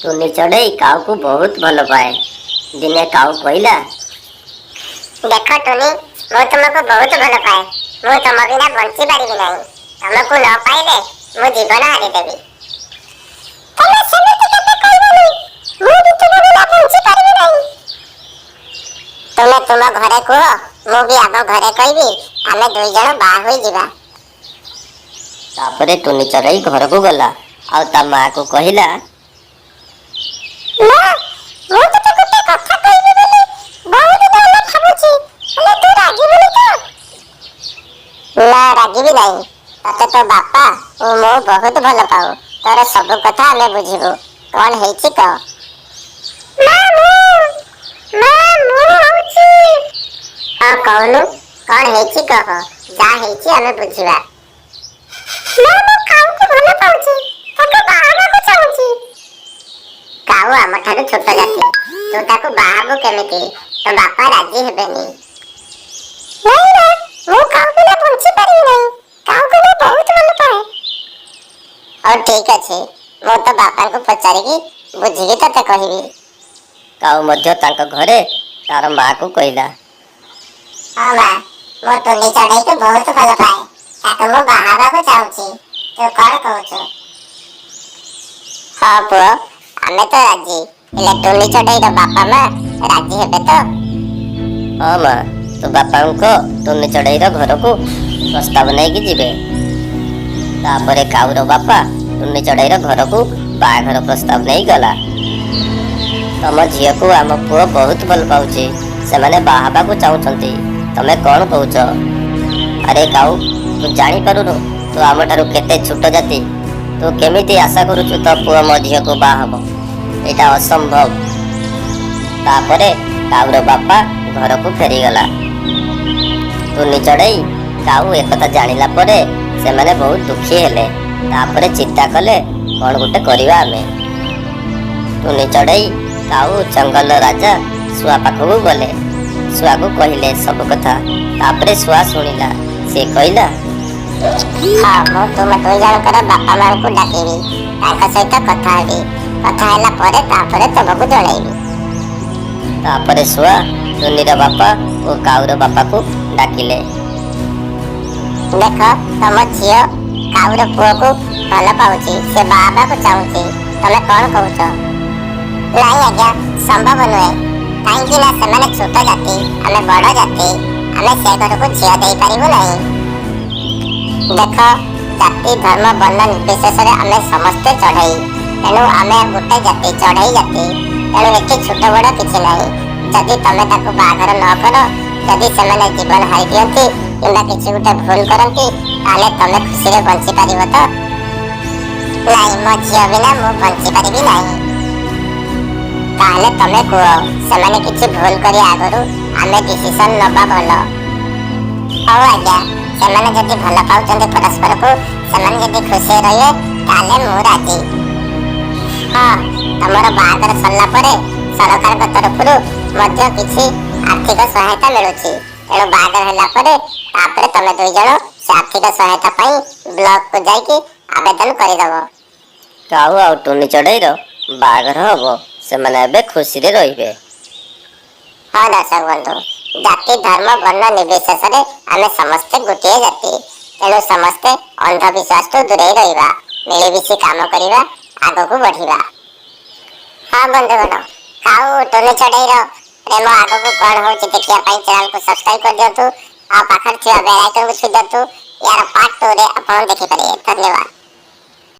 टुनी चढ़ई काऊ को बहुत भल पाए। दिने काऊ कहला, देख टुनी, मु तुमको बहुत भल पाए। मु तुम बिना बंची पारिबी नहीं। तुमको न पाइले मु जीवन हारी देबी। तमे सेमिति केते कहबनी? मु भी तुम बिना बंची पारिबी नहीं। तुमे तुम घरे कह, मु भी आम घरे कहबी। आमे दुई जण बाहा होई जिबा। तापरे टुनी चढ़ई घर को गला और ता माँ को कहला, ना मु तते गोटे कथा कहबी बोली बहुत दिन होला भाबुची। हेले तू रागिबनी तो? ना रागिबी नहीं। तते तो बापा ओ मो बहुत भल पाओ। तोर सब कथा हमें बुझिबो। कोन हेछि क? मामू होछि। आ कहनु कोन हेछि कह। जा हेछि हमें बुझिबा। ना मो काऊ को भल पाउछि। ताको बाहाबा को चाहुछि। काऊ आम ठारू छोट जाति। तू ताको बाहाबो केमिति? तो बापा राजी हेबेनी। नहीं ना, मु काऊ बिना बंची पारिबी नहीं। काऊ को मैं बहुत भल पाए। और ठीक अछि, मु तो बापा को पचारिकी बुझिकी तते कहिबी। काऊ मध्य तांका घरे तार माँ को कहला, हां मां, मो टुनी चढ़ई को बहुत भल पाए। ताको मु बाहाबा को चाहुछि। तू कोन कहछु? हां पुआ, आमे तो राजी। हेले टुनी चढ़ई रो बापा मां राजी हेबे तो? हाँ माँ, तो बापा को टुनी चढ़ई घर को प्रस्ताव नहीं कि जीवे। तापरे काऊर बापा टुनी चढ़ई घर को बाघर प्रस्ताव नहीं गला। तम झील को आम पुओ बहुत भल पाउछि। सेमाने बाहाबा को चाहूछंती। तमे कौन कहूछ? अरे काऊ, तू जानी पारुनु तू आम ठारू केते छोट जाति। तू केमिति आशा करूछु तो पुओ मो झील को बाहाबो? एटा असंभव। तापरे काऊर बापा घर को फेरी गला। टुनी चढ़ई काऊ एकथा जानिला परे सेमाने बहुत दुखी हेले। तापरे चिंता कले कौन गुटे करिवा आमे। टुनी चढ़ई काऊ जंगल राजा सुआ पाखକୁ गले। सुआ को कहले सब कथा। तापरे सुआ सुनिला। से कहला, हां मो तुम दुई जण कर बापा मां को डाकेबी। ताका सहित कथा हेबी। कथा हैला परे तापरे तुमको जणाइबी। तापरे सुआ टुनीर बापा और काऊर बापा को डाकिले। देख तम झियो काऊर पुओ को भल पाउछि। से बाबा को चाहुछि। तमे कोन कहूछ? नहीं आज्ञा, संभव नुहे। काहेकि ना सेमाने छोट जाति, आमे बड़ जाति। आमे से घर को झियो देई पारिबो नहीं। देख जाति धर्म वर्ण निर्विशेष आमे समस्ते चढ़ई। तेणु आमे गोटे जाति, चढ़ई जाति। तेणु एठी छोट बड़ किछि नहीं। जदि तमे ताको बाघर न कर, जदि सेमाने जीवन हारि दियंती किंबा किछि गोटे भूल करंती, ताले तमे खुशी रे बंची पारिबो तो? नहीं, मो झियो बिना मु बंची पारिबी नहीं। ताले तमे कुह, सेमाने किछि भूल करी आगरु आमे डिसिजन नबा भल। हौ आज्ञा, सेमाने जदि भल पाउचंते परस्पर को, सेमाने जदि खुशी रहिए ताले मु राजी। हां, तमरो बाहागर सल्ला परे सरकार को तरफरु मध्य किछि आर्थिक सहायता मिलुछि। तेणु बाहागर हैला परे तापरे तमे दुई जण से आर्थिक सहायता पई ब्लॉक को जाइके आवेदन करि दबो। काऊ और टुनी चढ़ई बाघर हबो। सेमाने एबे खुशी रे रहिबे। हाँ दर्शक बंधु, जाति धर्म वर्ण निर्विशेष आमे समस्ते गोटे जाति। तेणु समस्ते अंधविश्वास तो दूरे रहिबा, मिलिमिशि काम करिबा, आगको बढ़िबा। हाँ बंधुगण, काऊ टुनी चढ़ई प्रेम आगको कौन होछि देखिया पई चैनल को सब्सक्राइब कर दियंतु। आ पाखर थिया बेल आइकन को छुई दियंतु। यार पार्ट 2 रे आपण देखि परिए। धन्यवाद।